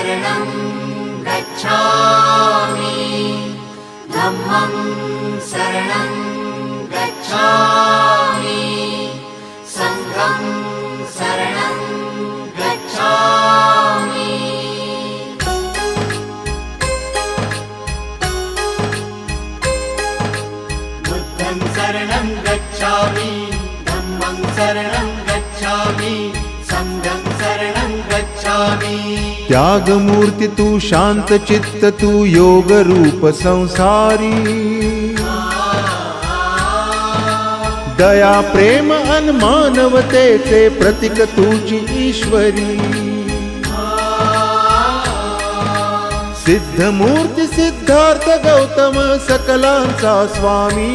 शरणं गच्छामि धम्मं शरणं गच्छामि संघं शरणं गच्छामि बुद्धं शरणं गच्छामि धम्मं शरणं गच्छामि संघं शरणं गच्छामि। त्याग मूर्ति तू शांत चित्त तू योग रूप संसारी दया प्रेम अन मानवतेचे प्रतीक तुझी ईश्वरी सिद्ध मूर्ती सिद्धार्थ गौतम सकलांचा स्वामी